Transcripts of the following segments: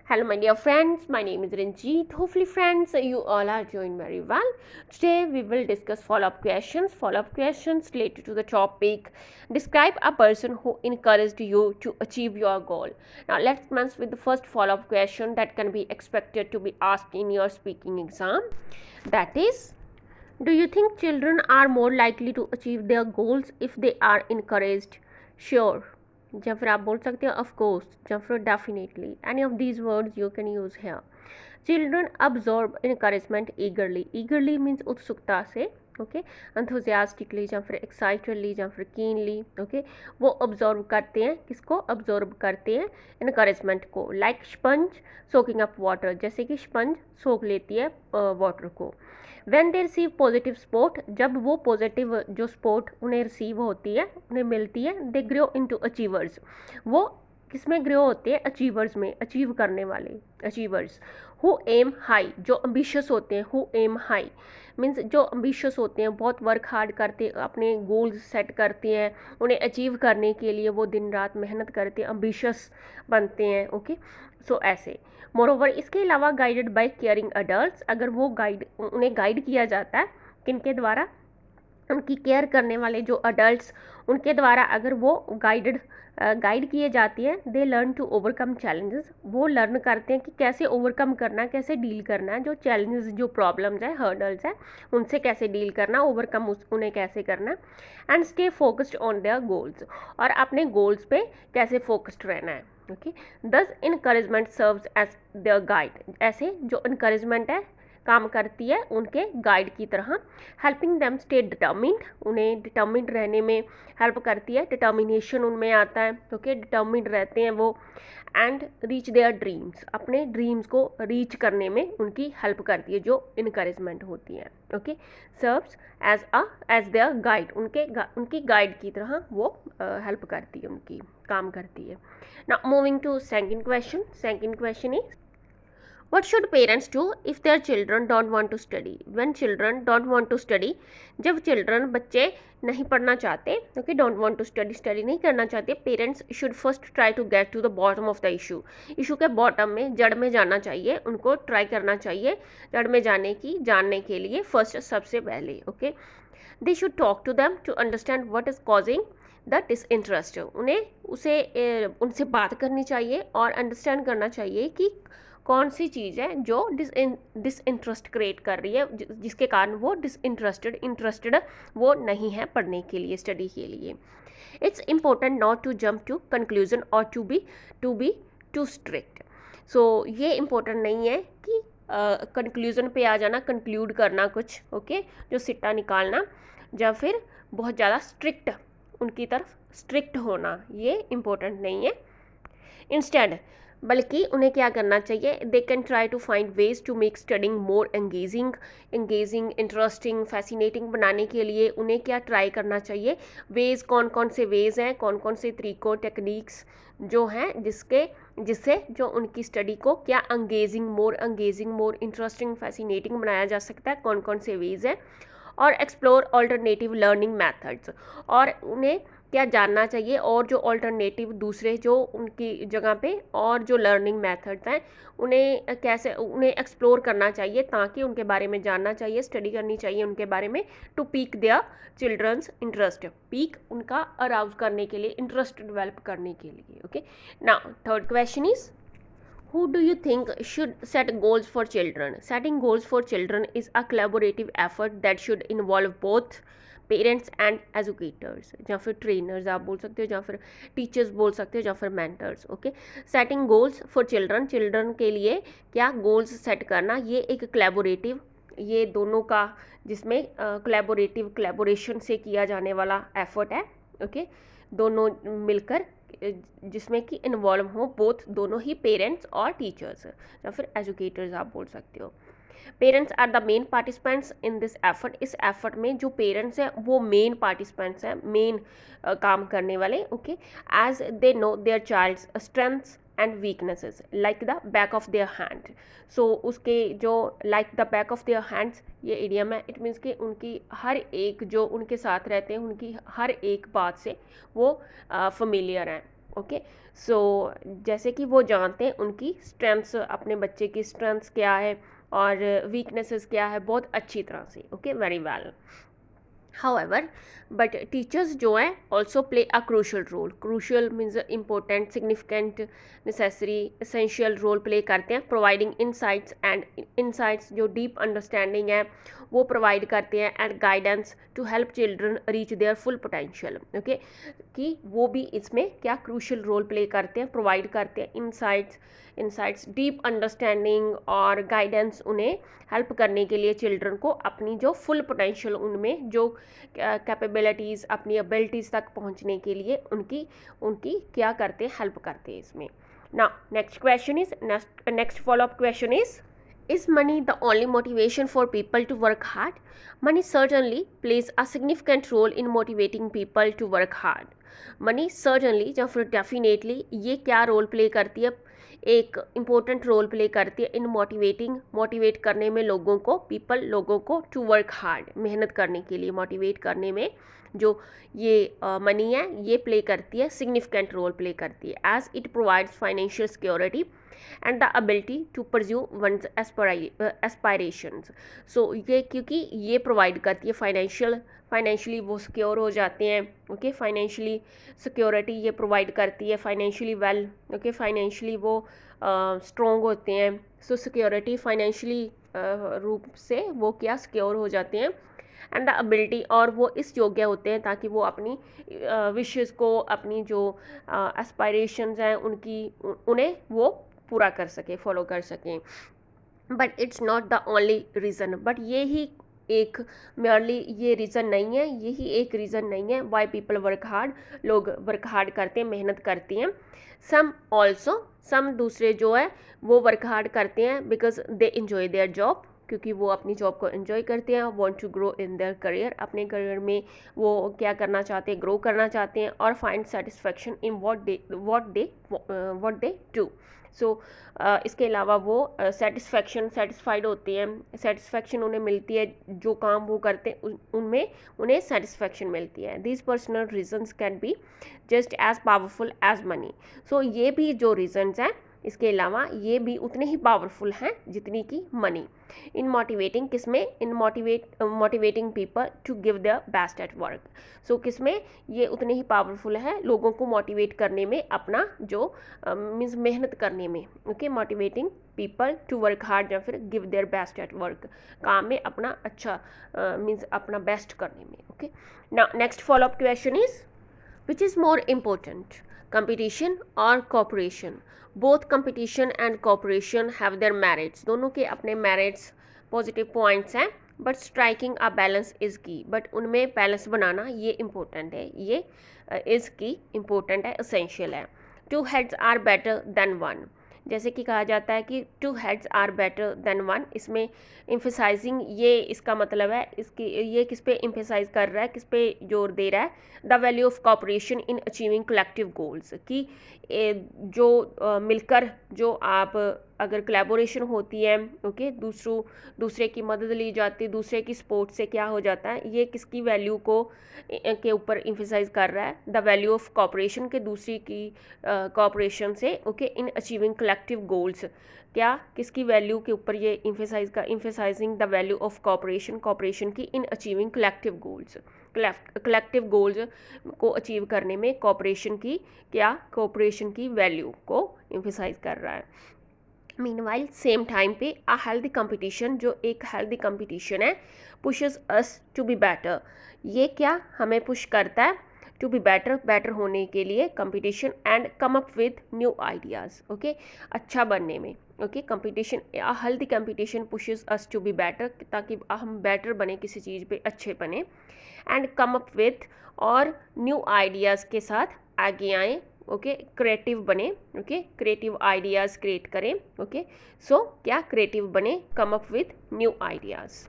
Hello my dear friends, my name is Ranjeet. Hopefully friends, you all are doing very well. Today we will discuss follow-up questions related to the topic. Describe a person who encouraged you to achieve your goal. Now let's commence with the first follow-up question that can be expected to be asked in your speaking exam. That is, do you think children are more likely to achieve their goals if they are encouraged? Sure. या फिर आप बोल सकते हो of course या फिर definitely any of these words you can use here. Children absorb encouragement eagerly means उत्सुकता से, ओके, एंथुजियास्टिकली या फिर एक्साइटेडली या फिर कीनली, ओके, वो ऑब्जॉर्व करते हैं. किसको ऑब्जॉर्व करते हैं? इनकरेजमेंट को. Like sponge soaking up water, जैसे कि स्पंज सोख लेती है वाटर को. When they receive positive support, जब वो पॉजिटिव जो सपोर्ट उन्हें रिसीव होती है, उन्हें मिलती है, दे ग्रो इनटू अचीवर्स. वो किस में ग्रो होते हैं? अचीवर्स में, अचीव करने वाले अचीवर्स. हु एम हाई, जो अम्बिशियस होते हैं. हु एम हाई मीन्स जो अम्बिशियस होते हैं, बहुत वर्क हार्ड करते, अपने गोल्स सेट करते हैं, उन्हें अचीव करने के लिए वो दिन रात मेहनत करते हैं, अम्बिशियस बनते हैं. ओके, सो ऐसे. मोरोवर इसके अलावा गाइडेड बाय केयरिंग अडल्ट्स, अगर वो उन्हें गाइड किया जाता है किनके द्वारा? उनकी केयर करने वाले जो अडल्ट्स, उनके द्वारा अगर वो गाइड किए जाती है. They learn to overcome challenges, वो लर्न करते हैं कि कैसे ओवरकम करना है, कैसे डील करना है, जो चैलेंजेस, जो प्रॉब्लम्स है, हर्डल्स है, उनसे कैसे डील करना, ओवरकम उन्हें कैसे करना. And stay focused on their goals, और अपने गोल्स पे कैसे फोकस्ड रहना है. Okay, this encouragement serves as their guide, ऐसे जो इनकरेजमेंट है काम करती है उनके गाइड की तरह. हेल्पिंग देम स्टे डिटर्मिन्ड, उन्हें डिटर्मिन्ड रहने में हेल्प करती है. डिटर्मिनेशन उनमें आता है. ओके, डिटर्मिन्ड रहते हैं वो. एंड रीच देयर ड्रीम्स, अपने ड्रीम्स को रीच करने में उनकी हेल्प करती है जो इनकरेजमेंट होती है. Okay, serves as their guide, उनकी गाइड की तरह वो हेल्प करती है, उनकी काम करती है. Now moving to second question is, what should parents do if their children don't want to study? When children don't want to study, जब children बच्चे नहीं पढ़ना चाहते, okay, don't want to study नहीं करना चाहते, parents should first try to get to the bottom of the issue के bottom में, जड़ में जाना चाहिए, उनको try करना चाहिए जड़ में जानने के लिए first, सबसे पहले. okay, they should talk to them to understand what is causing the disinterest. उनसे बात करनी चाहिए और अंडरस्टैंड करना चाहिए कि कौन सी चीज़ है जो डिसइंटरेस्ट क्रिएट कर रही है, जिसके कारण वो इंटरेस्टेड वो नहीं है पढ़ने के लिए, स्टडी के लिए. It's important not to jump to conclusion और to be too strict. So ये इम्पोर्टेंट नहीं है कि कंक्लूजन पे आ जाना, कंक्लूड करना कुछ, ओके, जो सिट्टा निकालना, या फिर बहुत ज़्यादा स्ट्रिक्ट उनकी तरफ स्ट्रिक्ट होना, ये इम्पोर्टेंट नहीं है. इंस्टेड, बल्कि उन्हें क्या करना चाहिए? They can try to find ways to make studying more engaging, interesting, fascinating बनाने के लिए उन्हें क्या ट्राई करना चाहिए? वेज, कौन कौन से वेज हैं, कौन कौन से तरीकों, टेक्निक्स जो हैं जिससे जो उनकी स्टडी को क्या एंगेजिंग, मोर इंटरेस्टिंग, फैसिनेटिंग बनाया जा सकता है, कौन कौन से वेज हैं. और एक्सप्लोर ऑल्टरनेटिव लर्निंग मेथड्स, और उन्हें क्या जानना चाहिए, और जो ऑल्टरनेटिव दूसरे जो उनकी जगह पे और जो लर्निंग मेथड्स हैं उन्हें एक्सप्लोर करना चाहिए, ताकि उनके बारे में जानना चाहिए, स्टडी करनी चाहिए उनके बारे में. To pique their children's interest, pique उनका अराउज करने के लिए, इंटरेस्ट डेवलप करने के लिए. Okay, now third question is, who do you think should set goals for children? Setting goals for children is a collaborative effort that should involve both parents and educators, या फिर trainers आप बोल सकते हो, या फिर टीचर्स बोल सकते हो, या फिर mentors. Okay, setting goals for children के लिए क्या गोल्स सेट करना, ये एक कोलैबोरेटिव, ये दोनों का जिसमें कोलैबोरेशन से किया जाने वाला एफर्ट है. ओके, दोनों मिलकर जिसमें कि इन्वॉल्व हो बोथ, दोनों ही पेरेंट्स और टीचर्स, या फिर एजुकेटर्स आप बोल सकते हो. Parents are the main participants in this effort, इस एफर्ट में जो पेरेंट्स हैं वो मेन पार्टिसिपेंट्स हैं, मेन काम करने वाले. Okay, as they know their child's strengths and weaknesses like the back of their hand. So उसके जो like the back of their hands, ये इडियम है. इट मीन्स कि उनकी हर एक जो उनके साथ रहते हैं, उनकी हर एक बात से वो फेमिलियर हैं. ओके। सो जैसे कि वो जानते हैं उनकी स्ट्रेंथ्स, अपने बच्चे की स्ट्रेंथ्स क्या है और वीकनेसेस क्या है बहुत अच्छी तरह से। Okay, very well. However, but teachers जो हैं also play a crucial role. Crucial means important, significant, necessary, essential role play करते हैं providing insights, and insights जो deep understanding है वो provide करते हैं and guidance to help children reach their full potential. Okay, कि वो भी इसमें क्या crucial role play करते हैं, provide करते हैं insights, deep understanding और guidance उन्हें हेल्प करने के लिए चिल्ड्रन को अपनी जो फुल पोटेंशियल, उनमें जो कैपेबिलिटीज़, अपनी एबिलिटीज़ तक पहुंचने के लिए उनकी क्या करते हैं, हेल्प करते हैं इसमें। Now next question is, next follow up question is money the only motivation for people to work hard? Money certainly plays a significant role in motivating people to work hard. Money certainly या फिर definitely ये क्या role play करती है, एक important role play करती है इन motivate करने में लोगों को टू वर्क हार्ड, मेहनत करने के लिए मोटिवेट करने में जो ये मनी है ये प्ले करती है, सिग्निफिकेंट रोल प्ले करती है, as it provides financial security and the ability to pursue one's aspirations. So ये क्योंकि ये प्रोवाइड करती है फाइनेंशियली वो सिक्योर हो जाते हैं। ओके, फाइनेंशियली सिक्योरिटी ये प्रोवाइड करती है, फाइनेंशियली वेल, ओके, फाइनेंशियली वो स्ट्रॉन्ग होते हैं। सो सिक्योरिटी फाइनेंशियली रूप से वो क्या सिक्योर हो जाते हैं, एंड द एबिलिटी, और वो इस योग्य होते हैं ताकि वो अपनी विशेज़ को, अपनी जो एस्पायरेशंस हैं उन्हें वो पूरा कर सकें, फॉलो कर सकें। But it's not the only reason, but ये ही एक मेयरली ये रीज़न नहीं है, यही एक रीज़न नहीं है वाई पीपल वर्क हार्ड, लोग वर्क हार्ड करते हैं, मेहनत करती हैं। सम दूसरे जो है वो वर्क हार्ड करते हैं because they enjoy their job, क्योंकि वो अपनी जॉब को एंजॉय करते हैं, want to grow in their career, अपने करियर में वो क्या करना चाहते हैं, ग्रो करना चाहते हैं, और find satisfaction in what they do. So इसके अलावा वो सेटिस्फाइड होते हैं, सेटिस्फेक्शन उन्हें मिलती है, जो काम वो करते हैं उनमें उन्हें सेटिस्फेक्शन मिलती है। These personal reasons can be just as powerful as money. So ये भी जो रीजंस हैं इसके अलावा ये भी उतने ही पावरफुल हैं जितनी की मनी। इन मोटिवेटिंग किसमें, in motivating people to give their best at work. So किसमें ये उतने ही पावरफुल है लोगों को मोटिवेट करने में, अपना जो मीन्स मेहनत करने में। Okay, motivating people to work hard या फिर give their best at work, काम में अपना अच्छा मीन्स अपना बेस्ट करने में। Okay, now next follow up question is, which is more important, competition और cooperation? Both competition and cooperation have their merits, दोनों के अपने merits, positive points हैं, but striking a balance is key, but उनमें balance बनाना ये important है, ये is key, important है, essential है। Two heads are better than one, जैसे कि कहा जाता है कि two heads are better than one, इसमें एम्फेसाइजिंग ये इसका मतलब है, इसकी ये किस पे एम्फेसाइज कर रहा है, किस पे जोर दे रहा है, the value of cooperation in achieving collective goals, कि जो मिलकर जो आप अगर कोलैबोरेशन होती है, ओके, दूसरे की मदद ली जाती है, दूसरे की सपोर्ट से क्या हो जाता है, ये किसकी वैल्यू को के ऊपर एम्फेसाइज कर रहा है, द वैल्यू ऑफ कोऑपरेशन के, दूसरी की कोऑपरेशन से, okay, in achieving collective goals, क्या किसकी वैल्यू के ऊपर ये emphasizing the value of cooperation की इन अचीविंग कलेक्टिव गोल्स को अचीव करने में कोऑपरेशन की वैल्यू को एम्फेसाइज कर रहा है। मीनवाइल सेम टाइम पे अ हेल्दी कंपटीशन, जो एक हेल्दी कंपटीशन है, pushes us to be better, ये क्या हमें पुश करता है टू बी बेटर होने के लिए, competition, and come up with new ideas, okay, अच्छा बनने में। Okay, competition, a healthy competition pushes us to be better, ताकि हम बेटर बने, किसी चीज़ पे अच्छे बने, एंड कम अप विथ, और न्यू आइडियाज़ के साथ आगे आएँ, ओके, क्रिएटिव बने, ओके, क्रिएटिव आइडियाज़ क्रिएट करें, ओके, सो क्या क्रिएटिव बने, come up with new ideas.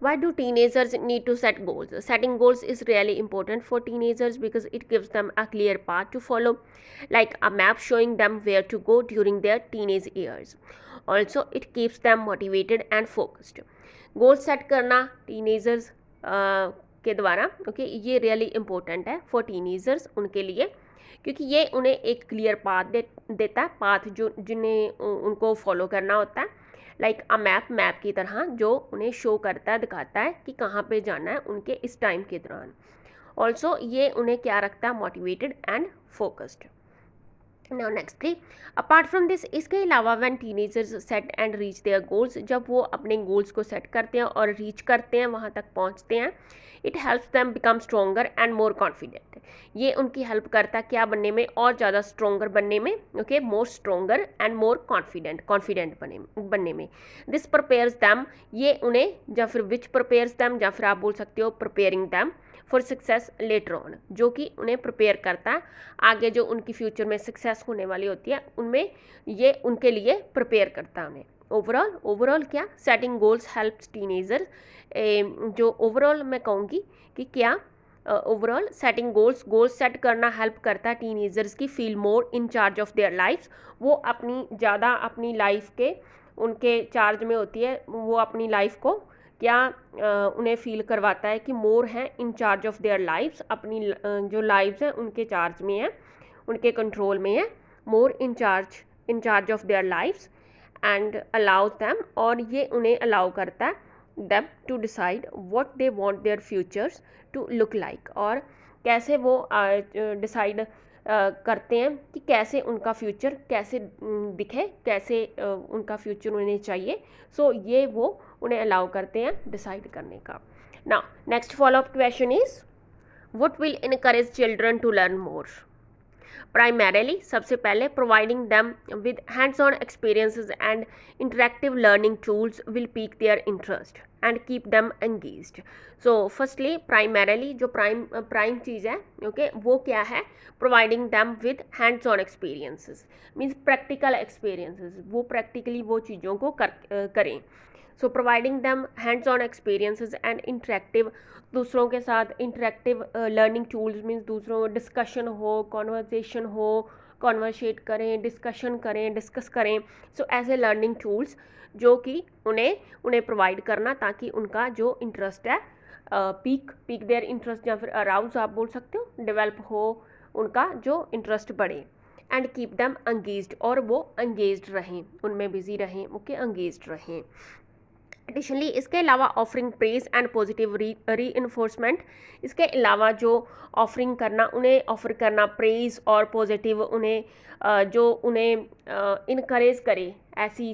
Why do teenagers need to set goals? Setting goals is really important for teenagers because it gives them a clear path to follow, like a map showing them where to go during their teenage years. Also, it keeps them motivated and focused. Goal set करना teenagers के द्वारा, okay, ये really important है for teenagers, उनके लिए, क्योंकि ये उन्हें एक क्लियर पाथ देता है, पाथ जो जिन्हें उनको फॉलो करना होता है, लाइक अ मैप की तरह जो उन्हें शो करता है, दिखाता है कि कहाँ पे जाना है उनके इस टाइम के दौरान। ऑल्सो ये उन्हें क्या रखता है, motivated and focused. Now nextly, apart from this, इसके अलावा when teenagers set and reach their goals, जब वो अपने गोल्स को सेट करते हैं और रीच करते हैं, वहाँ तक पहुँचते हैं, it helps them become stronger and more confident. ये उनकी हेल्प करता है क्या बनने में, और ज़्यादा स्ट्रोंगर बनने में, okay, more stronger and more confident बनने में। दिस प्रिपेयर्स दैम, ये उन्हें, या फिर विच प्रिपेयर्स दैम, या फिर आप बोल सकते हो preparing them for success later on, जो कि उन्हें प्रिपेयर करता है आगे जो उनकी फ्यूचर में सक्सेस होने वाली होती है उनमें, ये उनके लिए प्रिपेयर करता है उन्हें। ओवरऑल क्या, सेटिंग गोल्स हेल्प्स टीनेजर, जो ओवरऑल मैं कहूँगी कि क्या ओवरऑल सेटिंग गोल्स सेट करना हेल्प करता है टीनेजर्स की feel more in charge of their lifes, वो अपनी ज़्यादा अपनी लाइफ के उनके चार्ज में होती है, वो अपनी लाइफ को क्या उन्हें फील करवाता है कि मोर हैं in charge of their lifes, अपनी जो लाइफ्स हैं उनके चार्ज में है, उनके कंट्रोल में है, more in charge of their lives and allows them, और ये उन्हें अलाउ करता है them to decide what they want their futures to look like, और कैसे वो डिसाइड करते हैं कि कैसे उनका फ्यूचर कैसे दिखे, कैसे उनका फ्यूचर उन्हें चाहिए। सो ये वो उन्हें अलाउ करते हैं डिसाइड करने का। Now next follow up question is, what will encourage children to learn more. Primarily, सबसे पहले, providing them with hands on experiences and interactive learning tools will pique their interest and keep them engaged. So firstly, primarily जो prime चीज़ है, okay, वो क्या है, providing them with hands on experiences, means practical experiences, वो practically वो चीज़ों को करें। So providing them hands on experiences and interactive, दूसरों के साथ इंटरेक्टिव लर्निंग टूल्स, मीन्स दूसरों डिस्कशन हो, कॉन्वर्जेशन हो, कॉन्वर्सेट करें, डिस्कस करें। सो ऐसे लर्निंग टूल्स जो कि उन्हें प्रोवाइड करना, ताकि उनका जो इंटरेस्ट है पीक देयर इंटरेस्ट, या फिर अराउज आप बोल सकते हो, डेवलप हो, उनका जो इंटरेस्ट बढ़े। एंड कीप दैम एंगेज्ड, और वो एंगेज्ड रहें, उनमें बिजी रहें, ओके, एंगेज्ड रहें। एडिशनली, इसके अलावा ऑफरिंग प्रेज एंड पॉजिटिव री इन्फोर्समेंट, इसके अलावा जो ऑफरिंग करना, उन्हें ऑफर करना प्रेज और पॉजिटिव, उन्हें जो उन्हें इनकरेज करे, ऐसी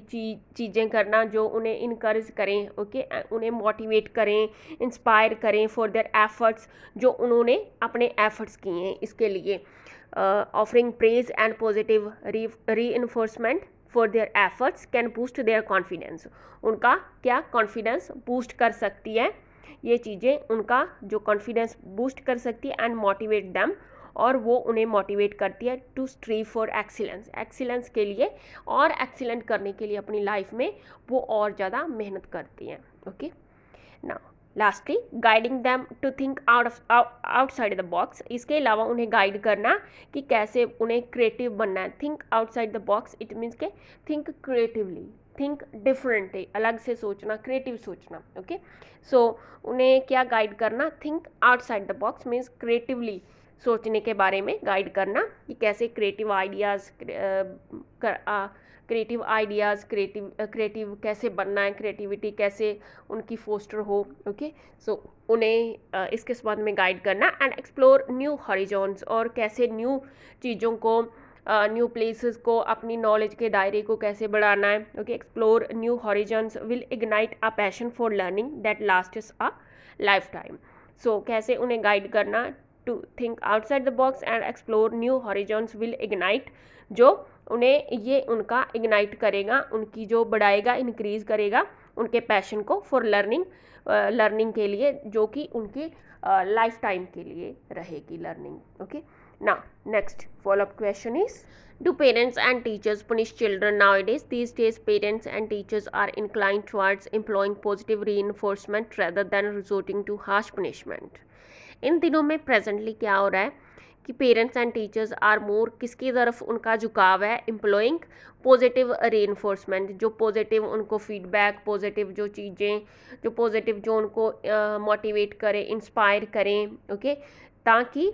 चीज़ें करना जो उन्हें इनकरेज करें, ओके, उन्हें मोटिवेट करें, इंस्पायर करें फॉर देयर एफर्ट्स, जो उन्होंने अपने एफर्ट्स किए हैं इसके लिए। ऑफरिंग प्रेज एंड पॉजिटिव री enforcement for their efforts can boost their confidence, उनका क्या कॉन्फिडेंस बूस्ट कर सकती है ये चीज़ें, उनका जो कॉन्फिडेंस बूस्ट कर सकती है एंड मोटिवेट दैम, और वो उन्हें मोटिवेट करती है टू स्ट्रीव फॉर एक्सीलेंस के लिए, और एक्सीलेंट करने के लिए अपनी लाइफ में वो और ज़्यादा मेहनत करती हैं, okay. Now lastly, guiding them to think outside the box, इसके अलावा उन्हें गाइड करना कि कैसे उन्हें क्रिएटिव बनना है। Think outside the box, it means के थिंक क्रिएटिवली, थिंक डिफरेंटली, अलग से सोचना, क्रिएटिव सोचना, ओके। सो उन्हें क्या गाइड करना, think outside the box means creatively सोचने के बारे में गाइड करना, कि कैसे क्रिएटिव आइडियाज़ क्रिएटिव कैसे बनना है, क्रिएटिविटी कैसे उनकी फोस्टर हो, ओके। सो उन्हें इसके संबंध में गाइड करना। एंड एक्सप्लोर न्यू हॉरिजॉन्स, और कैसे न्यू चीज़ों को, न्यू प्लेसेस को, अपनी नॉलेज के दायरे को कैसे बढ़ाना है, okay. Explore new horizons will ignite a passion for learning that lasts a lifetime. So कैसे उन्हें गाइड करना to think outside the box and explore new horizons will ignite, जो उन्हें ये उनका इग्नाइट करेगा, उनकी जो बढ़ाएगा, इंक्रीज़ करेगा उनके पैशन को फॉर लर्निंग के लिए, जो कि उनकी लाइफ टाइम के लिए रहेगी learning, okay. Now next follow up question is, do parents and teachers punish children nowadays? These days parents and teachers are inclined towards employing positive reinforcement rather than resorting to harsh punishment. इन दिनों में presently क्या हो रहा है कि parents and teachers are more, किसकी तरफ उनका झुकाव है, एम्प्लॉइंग पॉजिटिव रीइंफोर्समेंट, जो पॉजिटिव उनको फीडबैक, पॉजिटिव जो चीज़ें, जो उनको मोटिवेट करें, इंस्पायर करें, ओके, ताकि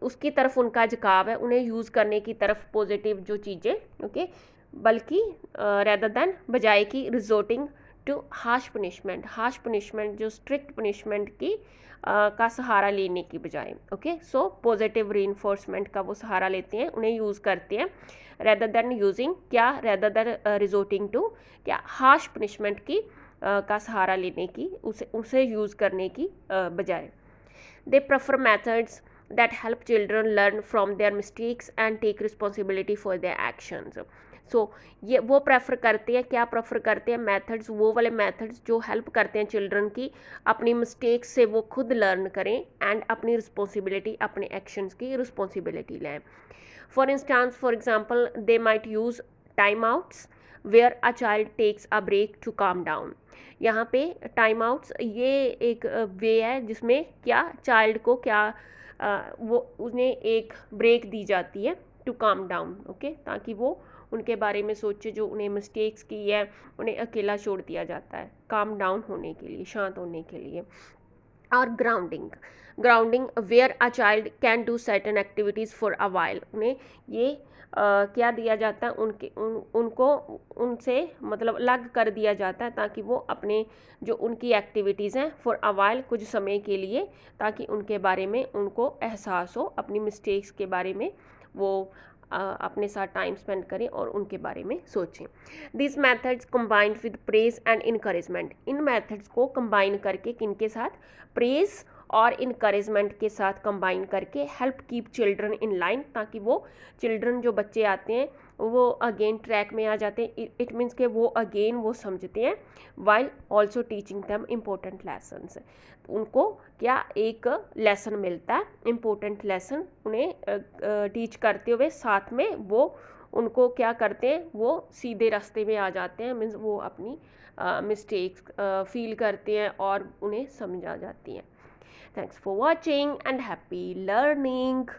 उसकी तरफ उनका झुकाव है, उन्हें यूज़ करने की तरफ पॉजिटिव जो चीज़ें, ओके, बल्कि रेदर देन बजाय की रिजोर्टिंग टू हार्श पनिशमेंट जो स्ट्रिक्ट पनिशमेंट की का सहारा लेने की बजाय, ओके, सो पॉजिटिव रीइंफोर्समेंट का वो सहारा लेते हैं, उन्हें यूज़ करते हैं रेदर देन यूजिंग क्या, रेदर देन रिजोर्टिंग टू क्या, हार्श पनिशमेंट की का सहारा लेने की, उसे यूज़ करने की बजाय। They prefer methods that help children learn from their mistakes and take responsibility for their actions. सो ये वो प्रेफर करते हैं, क्या प्रेफर करते हैं, मेथड्स, वो वाले मेथड्स जो हेल्प करते हैं चिल्ड्रन की अपनी मिस्टेक्स से वो खुद लर्न करें एंड अपनी रिस्पॉन्सिबिलिटी, अपने एक्शंस की रिस्पॉन्सिबिलिटी लें। For example they might use time outs where a child takes a break to calm down. यहाँ पे टाइम आउट्स ये एक वे है जिसमें क्या चाइल्ड को क्या वो उन्हें एक ब्रेक दी जाती है टू काम डाउन, ओके, ताकि वो उनके बारे में सोचे, जो उन्हें मिस्टेक्स की है उन्हें अकेला छोड़ दिया जाता है काम डाउन होने के लिए, शांत होने के लिए। और grounding where a child can do certain activities for a while, उन्हें ये क्या दिया जाता है, उनको उनसे मतलब अलग कर दिया जाता है ताकि वो अपने जो उनकी एक्टिविटीज़ हैं फॉर अ वाइल कुछ समय के लिए, ताकि उनके बारे में उनको एहसास हो, अपनी मिस्टेक्स के बारे में वो अपने साथ टाइम स्पेंड करें और उनके बारे में सोचें। This methods combined with praise and encouragement, in methods को कंबाइन करके किनके साथ, प्रेज और इनकरेजमेंट के साथ कंबाइन करके help keep children in line, ताकि वो चिल्ड्रन जो बच्चे आते हैं वो अगेन ट्रैक में आ जाते हैं। इट मीन्स के वो अगेन वो समझते हैं while also teaching them important lessons, उनको क्या एक लेसन मिलता है, इम्पोर्टेंट लेसन उन्हें टीच करते हुए साथ में वो उनको क्या करते हैं, वो सीधे रास्ते में आ जाते हैं, मीन्स वो अपनी मिस्टेक्स फील करते हैं और उन्हें समझ आ जाती हैं। Thanks for watching and happy learning.